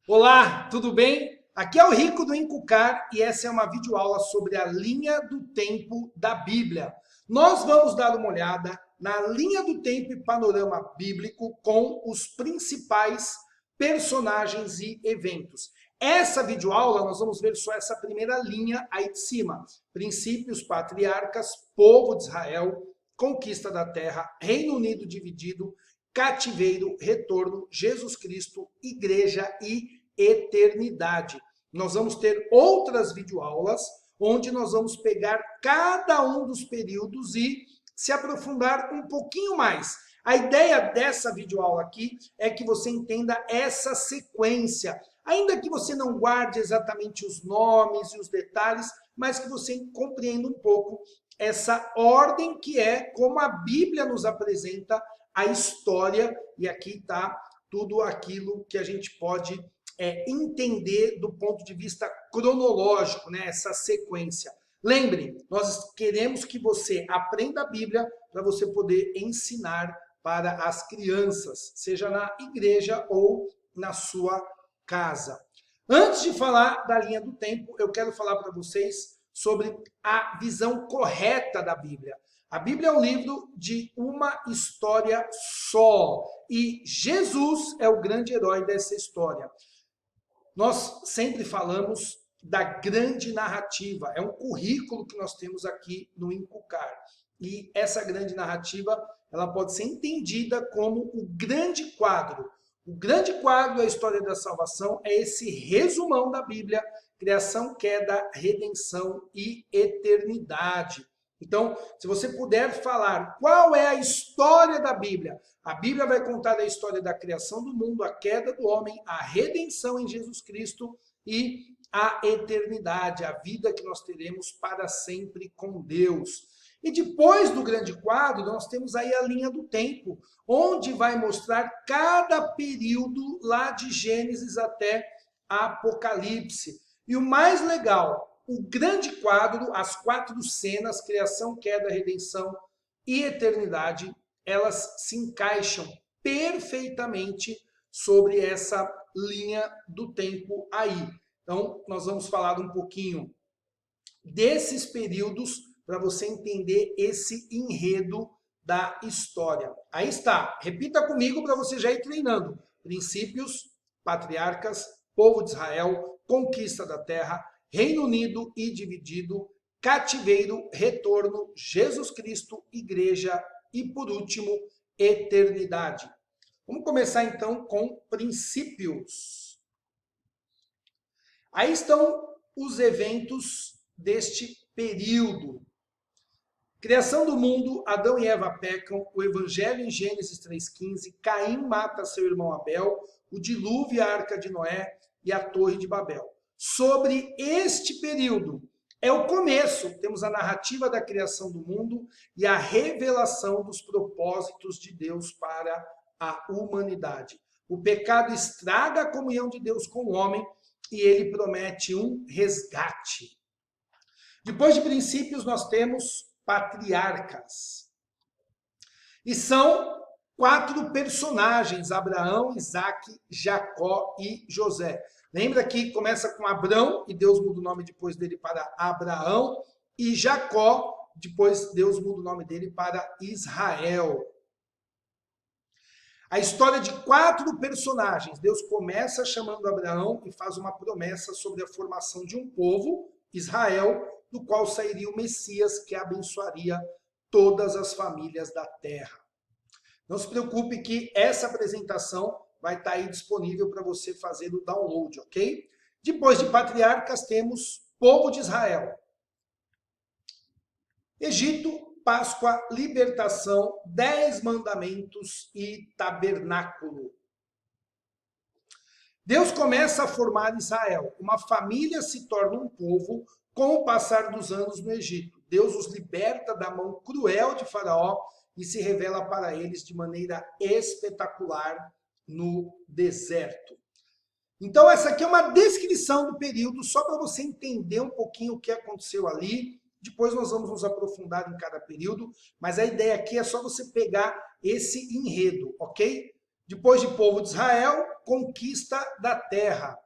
Olá, tudo bem? Aqui é o Rico do Encucar e essa é uma videoaula sobre a linha do tempo da Bíblia. Nós vamos dar uma olhada na linha do tempo e panorama bíblico com os principais personagens e eventos. Essa videoaula nós vamos ver só essa primeira linha aí de cima. Princípios, patriarcas, povo de Israel, conquista da terra, Reino Unido dividido, cativeiro, retorno, Jesus Cristo, igreja e eternidade. Nós vamos ter outras videoaulas onde nós vamos pegar cada um dos períodos e se aprofundar um pouquinho mais. A ideia dessa videoaula aqui é que você entenda essa sequência, ainda que você não guarde exatamente os nomes e os detalhes, mas que você compreenda um pouco essa ordem que é como a Bíblia nos apresenta a história, e aqui está tudo aquilo que a gente pode entender do ponto de vista cronológico, né, essa sequência. Lembre, nós queremos que você aprenda a Bíblia para você poder ensinar para as crianças, seja na igreja ou na sua casa. Antes de falar da linha do tempo, eu quero falar para vocês sobre a visão correta da Bíblia. A Bíblia é um livro de uma história só e Jesus é o grande herói dessa história. Nós sempre falamos da grande narrativa, é um currículo que nós temos aqui no Encucar. E essa grande narrativa, ela pode ser entendida como o grande quadro. O grande quadro da história da salvação é esse resumão da Bíblia, criação, queda, redenção e eternidade. Então, se você puder falar qual é a história da Bíblia, a Bíblia vai contar a história da criação do mundo, a queda do homem, a redenção em Jesus Cristo e a eternidade, a vida que nós teremos para sempre com Deus. E depois do grande quadro, nós temos aí a linha do tempo, onde vai mostrar cada período lá de Gênesis até Apocalipse. E o mais legal, o grande quadro, as 4 cenas, criação, queda, redenção e eternidade, elas se encaixam perfeitamente sobre essa linha do tempo aí. Então, nós vamos falar um pouquinho desses períodos para você entender esse enredo da história. Aí está, repita comigo para você já ir treinando. Princípios, patriarcas, povo de Israel, conquista da terra, Reino Unido e dividido, cativeiro, retorno, Jesus Cristo, igreja e, por último, eternidade. Vamos começar então com princípios. Aí estão os eventos deste período. Criação do mundo, Adão e Eva pecam, o evangelho em Gênesis 3,15, Caim mata seu irmão Abel, o dilúvio e a arca de Noé e a torre de Babel. Sobre este período, é o começo, temos a narrativa da criação do mundo e a revelação dos propósitos de Deus para a humanidade. O pecado estraga a comunhão de Deus com o homem e ele promete um resgate. Depois de princípios, nós temos patriarcas. E são 4 personagens, Abraão, Isaque, Jacó e José. Lembra que começa com Abrão, e Deus muda o nome depois dele para Abraão, e Jacó, depois Deus muda o nome dele para Israel. A história de 4 personagens. Deus começa chamando Abraão e faz uma promessa sobre a formação de um povo, Israel, do qual sairia o Messias, que abençoaria todas as famílias da terra. Não se preocupe que essa apresentação vai estar aí disponível para você fazer o download, ok? Depois de patriarcas, temos povo de Israel. Egito, Páscoa, libertação, 10 mandamentos e tabernáculo. Deus começa a formar Israel. Uma família se torna um povo com o passar dos anos no Egito. Deus os liberta da mão cruel de Faraó e se revela para eles de maneira espetacular no deserto. Então, essa aqui é uma descrição do período, só para você entender um pouquinho o que aconteceu ali. Depois nós vamos nos aprofundar em cada período, mas a ideia aqui é só você pegar esse enredo, ok? Depois de povo de Israel, conquista da terra.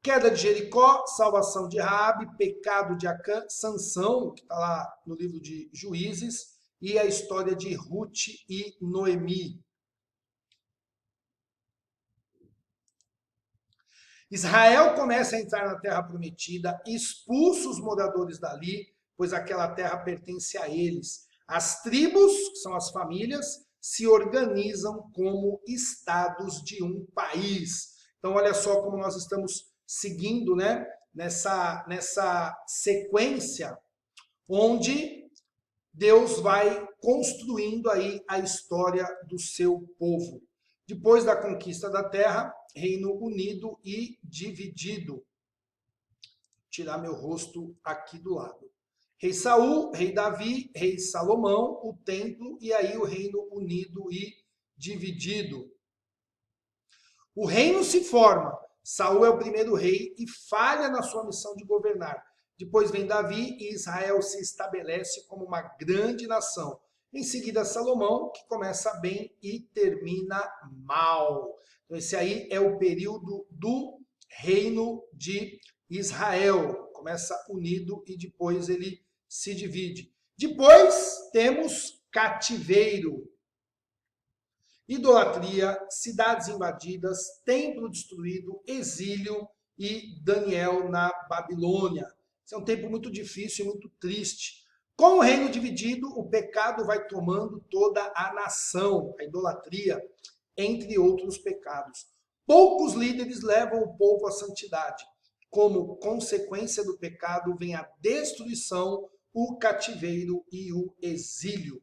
Queda de Jericó, salvação de Raabe, pecado de Acã, Sansão, que está lá no livro de Juízes, e a história de Ruth e Noemi. Israel começa a entrar na terra prometida, expulsa os moradores dali, pois aquela terra pertence a eles. As tribos, que são as famílias, se organizam como estados de um país. Então, olha só como nós estamos seguindo, né, nessa sequência, onde Deus vai construindo aí a história do seu povo. Depois da conquista da terra, reino unido e dividido. Vou tirar meu rosto aqui do lado. Rei Saul, rei Davi, rei Salomão, o templo e aí o reino unido e dividido. O reino se forma. Saul é o primeiro rei e falha na sua missão de governar. Depois vem Davi e Israel se estabelece como uma grande nação. Em seguida, Salomão, que começa bem e termina mal. Então, esse aí é o período do reino de Israel. Começa unido e depois ele se divide. Depois temos cativeiro. Idolatria, cidades invadidas, templo destruído, exílio e Daniel na Babilônia. Esse é um tempo muito difícil e muito triste. Com o reino dividido, o pecado vai tomando toda a nação, a idolatria, entre outros pecados. Poucos líderes levam o povo à santidade. Como consequência do pecado vem a destruição, o cativeiro e o exílio.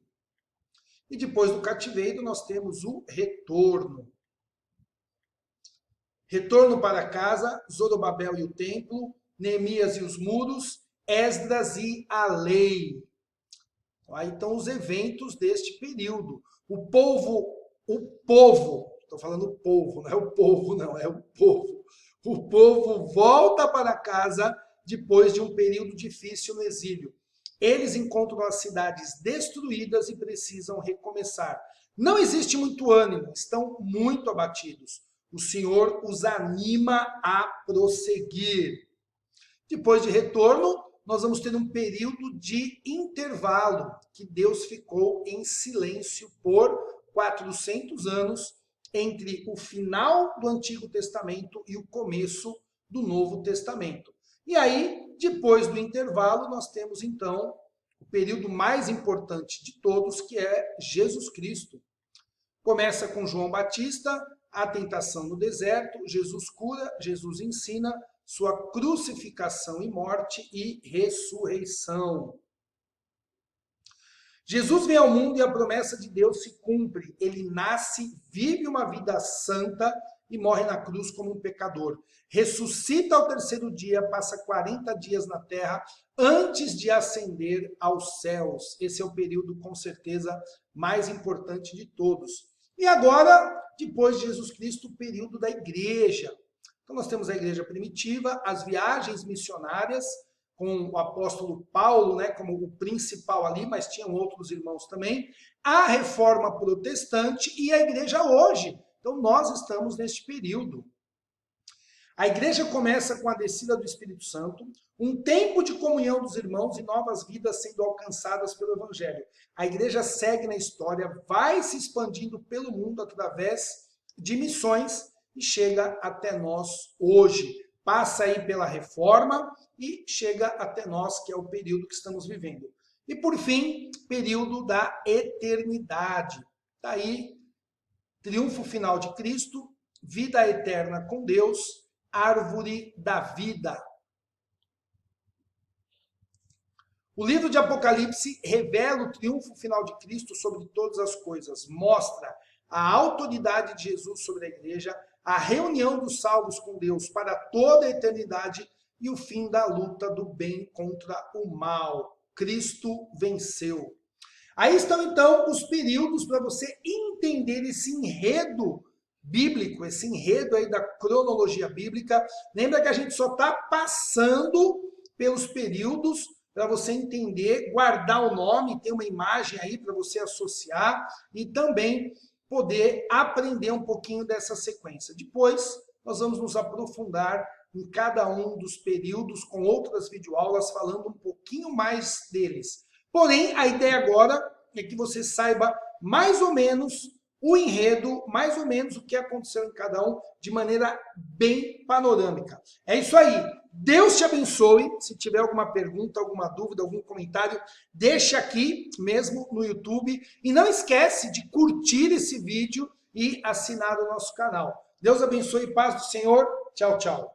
E depois do cativeiro, nós temos o retorno. Retorno para casa, Zorobabel e o templo, Neemias e os muros, Esdras e a lei. Aí estão os eventos deste período. O povo, estou falando povo, não é o povo, não, é o povo. O povo volta para casa depois de um período difícil no exílio. Eles encontram as cidades destruídas e precisam recomeçar. Não existe muito ânimo, estão muito abatidos. O Senhor os anima a prosseguir. Depois de retorno, nós vamos ter um período de intervalo, que Deus ficou em silêncio por 400 anos, entre o final do Antigo Testamento e o começo do Novo Testamento. E aí, depois do intervalo, nós temos então o período mais importante de todos, que é Jesus Cristo. Começa com João Batista, a tentação no deserto, Jesus cura, Jesus ensina, sua crucificação e morte e ressurreição. Jesus vem ao mundo e a promessa de Deus se cumpre. Ele nasce, vive uma vida santa e morre na cruz como um pecador. Ressuscita ao terceiro dia, passa 40 dias na terra antes de ascender aos céus. Esse é o período, com certeza, mais importante de todos. E agora, depois de Jesus Cristo, o período da igreja. Então nós temos a igreja primitiva, as viagens missionárias, com o apóstolo Paulo, né, como o principal ali, mas tinham outros irmãos também, a reforma protestante e a igreja hoje. Então nós estamos neste período. A igreja começa com a descida do Espírito Santo, um tempo de comunhão dos irmãos e novas vidas sendo alcançadas pelo Evangelho. A igreja segue na história, vai se expandindo pelo mundo através de missões e chega até nós hoje. Passa aí pela reforma e chega até nós, que é o período que estamos vivendo. E por fim, período da eternidade. Está aí, triunfo final de Cristo, vida eterna com Deus, árvore da vida. O livro de Apocalipse revela o triunfo final de Cristo sobre todas as coisas, mostra a autoridade de Jesus sobre a igreja, a reunião dos salvos com Deus para toda a eternidade e o fim da luta do bem contra o mal. Cristo venceu. Aí estão, então, os períodos para você entender esse enredo bíblico, esse enredo aí da cronologia bíblica. Lembra que a gente só está passando pelos períodos para você entender, guardar o nome, ter uma imagem aí para você associar e também poder aprender um pouquinho dessa sequência. Depois, nós vamos nos aprofundar em cada um dos períodos com outras videoaulas falando um pouquinho mais deles. Porém, a ideia agora é que você saiba mais ou menos o enredo, mais ou menos o que aconteceu em cada um, de maneira bem panorâmica. É isso aí. Deus te abençoe. Se tiver alguma pergunta, alguma dúvida, algum comentário, deixa aqui mesmo no YouTube. E não esquece de curtir esse vídeo e assinar o nosso canal. Deus abençoe e paz do Senhor. Tchau, tchau.